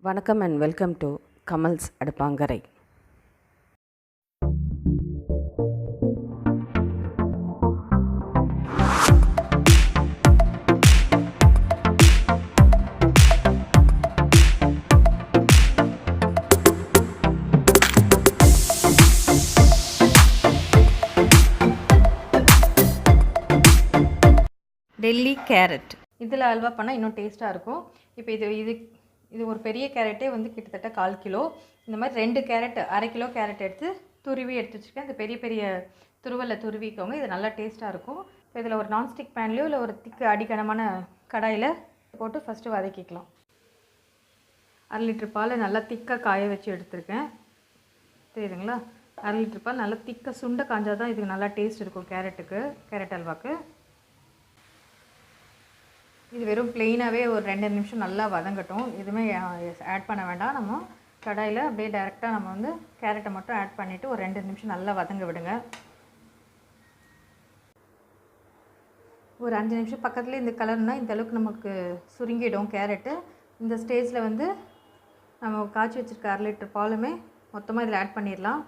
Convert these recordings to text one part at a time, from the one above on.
வணக்கம் and welcome to Kamals Adupankarai. Delhi carrot இதில் அல்வா பண்ணால் இன்னும் டேஸ்ட்டாக இருக்கும். இப்போ இது ஒரு பெரிய கேரட்டே வந்து கிட்டத்தட்ட 1/4 கிலோ. இந்த மாதிரி 2 கேரட் 1/2 கிலோ கேரட் எடுத்து துருவி எடுத்து வச்சுருக்கேன். இந்த பெரிய பெரிய துருவலை துருவிக்கோங்க, இது நல்லா டேஸ்ட்டாக இருக்கும். இப்போ இதில் ஒரு நான்ஸ்டிக் பேன்லேயோ இல்லை ஒரு திக்கு அடிக்கனமான கடாயில் போட்டு ஃபஸ்ட்டு வதக்கிக்கலாம். 1/2 லிட்டர் பால் நல்லா திக்காக காய வச்சு எடுத்துருக்கேன். தெரியுதுங்களா? 1/2 லிட்டர் பால் நல்லா திக்காக சுண்டை காஞ்சால் தான் இதுக்கு நல்லா டேஸ்ட் இருக்கும் கேரட் அல்வாக்கு. இது வெறும் ப்ளெயினாகவே ஒரு 2 நிமிஷம் நல்லா வதங்கட்டும். எதுவுமே ஆட் பண்ண வேண்டாம். நம்ம கடாயில் அப்படியே டைரெக்டாக நம்ம வந்து கேரட்டை மட்டும் ஆட் பண்ணிவிட்டு ஒரு 2 நிமிஷம் நல்லா வதங்க விடுங்க. ஒரு 5 நிமிஷம் பக்கத்துலேயே இந்த கலர்னால் இந்த அளவுக்கு நமக்கு சுருங்கிடும் கேரட்டு. இந்த ஸ்டேஜில் வந்து நம்ம காய்ச்சி வச்சுருக்க 1/2 லிட்டர் பாலுமே மொத்தமாக இதில் ஆட் பண்ணிடலாம்.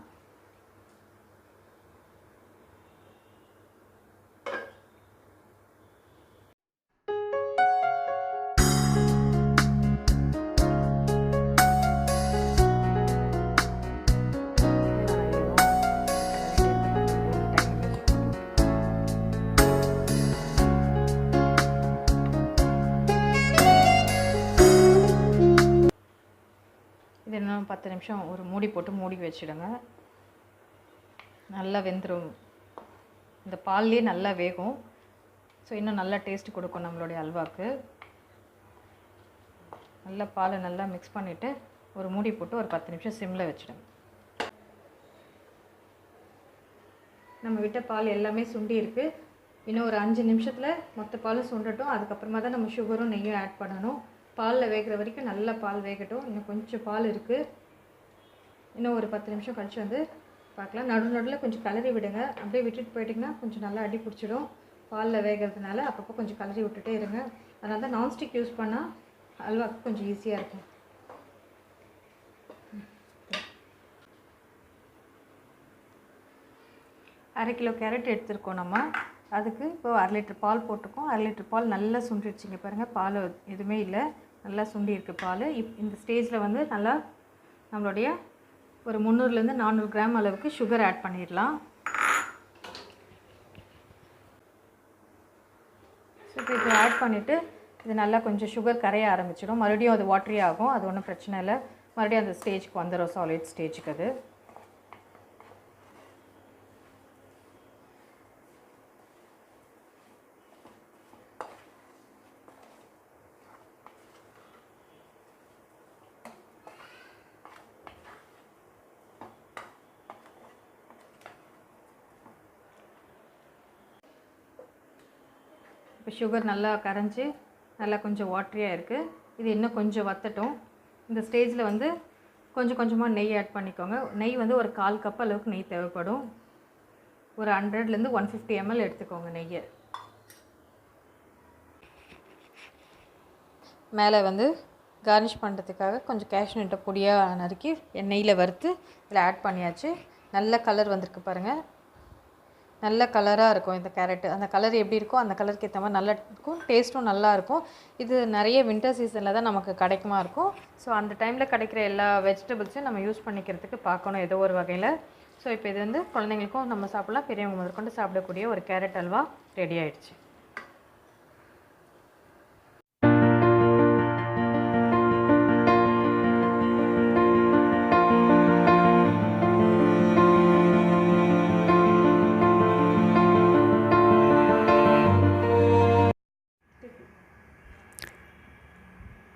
இது இன்னும் 10 நிமிஷம் ஒரு மூடி போட்டு மூடி வச்சுடுங்க. நல்லா வெந்துடும். இந்த பால்லேயே நல்லா வேகும். ஸோ இன்னும் நல்லா டேஸ்ட் கொடுக்கும் நம்மளுடைய அல்வாவுக்கு. நல்லா பாலை நல்லா மிக்ஸ் பண்ணிவிட்டு ஒரு மூடி போட்டு ஒரு 10 நிமிஷம் சிம்மில் வச்சுடுங்க. நம்ம விட்ட பால் எல்லாமே சுண்டி இருக்குது. இன்னும் ஒரு 5 நிமிஷத்தில் மொத்த பாலும் சுண்டட்டும். அதுக்கப்புறமா தான் நம்ம சுகரும் நெய்யும் ஆட் பண்ணணும். பாலில் வேகிற வரைக்கும் நல்லா பால் வேகட்டும். இன்னும் கொஞ்சம் பால் இருக்குது. இன்னும் ஒரு 10 நிமிஷம் கழிச்சு வந்து பார்க்கலாம். நடுவில் கொஞ்சம் கலரி விடுங்க. அப்படியே விட்டுட்டு போயிட்டிங்கன்னா கொஞ்சம் நல்லா அடி பிடிச்சிடும். பாலில் வேகிறதுனால அப்பப்போ கொஞ்சம் கலரி விட்டுட்டே இருங்க. அதனால தான் நான்ஸ்டிக் யூஸ் பண்ணால் அல்வாக்கு கொஞ்சம் ஈஸியாக இருக்கும். அரை கிலோ கேரட் எடுத்துருக்கோம் நம்ம. அதுக்கு இப்போ 1/2 லிட்டர் பால் போட்டுக்கோம். 1/2 லிட்டர் பால் நல்லா சுண்டிடுச்சிங்க பாருங்கள். பால் எதுவுமே இல்லை, நல்லா சுண்டி இருக்குது பால். இந்த ஸ்டேஜில் வந்து நல்லா நம்மளுடைய ஒரு 300லேருந்து 400 கிராம் அளவுக்கு சுகர் ஆட் பண்ணிடலாம். சுகர் இப்போ ஆட் பண்ணிவிட்டு இது நல்லா கொஞ்சம் சுகர் கரைய ஆரம்பிச்சிடும். மறுபடியும் அது வாட்டரி ஆகும். அது ஒன்றும் பிரச்சனை இல்லை. மறுபடியும் அந்த ஸ்டேஜுக்கு வந்துடும், சாலிட் ஸ்டேஜுக்கு. அது இப்போ சுகர் நல்லா கரைஞ்சி நல்லா கொஞ்சம் வாட்டரியாக இருக்குது. இது இன்னும் கொஞ்சம் வத்தட்டும். இந்த ஸ்டேஜில் வந்து கொஞ்சம் கொஞ்சமாக நெய் ஆட் பண்ணிக்கோங்க. நெய் வந்து ஒரு 1/4 கப் அளவுக்கு நெய் தேவைப்படும். ஒரு 100லேருந்து 150 ml எடுத்துக்கோங்க நெய்யை. மேலே வந்து கார்னிஷ் பண்ணுறதுக்காக கொஞ்சம் கேஷ்நட்டை பொடியாக நறுக்கி நெய்யில் வறுத்து இதில் ஆட் பண்ணியாச்சு. நல்ல கலர் வந்திருக்கு பாருங்கள். நல்ல கலராக இருக்கும் இந்த கேரட்டு. அந்த கலர் எப்படி இருக்கோ அந்த கலருக்கு ஏற்ற மாதிரி நல்லா இருக்கும். டேஸ்ட்டும் நல்லாயிருக்கும். இது நிறைய வின்டர் சீசனில் தான் நமக்கு கிடைக்குமா இருக்கும். ஸோ அந்த டைமில் கிடைக்கிற எல்லா வெஜிடபிள்ஸையும் நம்ம யூஸ் பண்ணிக்கிறதுக்கு பார்க்கணும் ஏதோ ஒரு வகையில். ஸோ இப்போ இது வந்து குழந்தைங்களுக்கும் நம்ம சாப்பிட்லாம், பெரியவங்க முதற்கொண்டு சாப்பிடக்கூடிய ஒரு கேரட் அல்வா ரெடி ஆகிடுச்சு.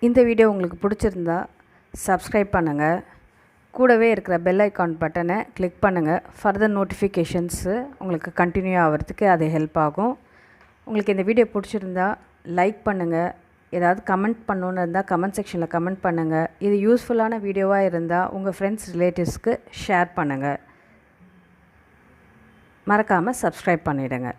இந்த வீடியோ உங்களுக்கு பிடிச்சிருந்தா சப்ஸ்கிரைப் பண்ணுங்கள். கூடவே இருக்கிற பெல் ஐக்கான் பட்டனை கிளிக் பண்ணுங்கள். ஃபர்தர் நோட்டிஃபிகேஷன்ஸு உங்களுக்கு கண்டினியூ ஆகிறதுக்கு அது ஹெல்ப் ஆகும். உங்களுக்கு இந்த வீடியோ பிடிச்சிருந்தா லைக் பண்ணுங்கள். ஏதாவது கமெண்ட் பண்ணணுன்னு இருந்தால் கமெண்ட் செக்ஷனில் கமெண்ட் பண்ணுங்கள். இது யூஸ்ஃபுல்லான வீடியோவாக இருந்தால் உங்கள் ஃப்ரெண்ட்ஸ் ரிலேட்டிவ்ஸ்க்கு ஷேர் பண்ணுங்கள். மறக்காமல் சப்ஸ்கிரைப் பண்ணிவிடுங்க.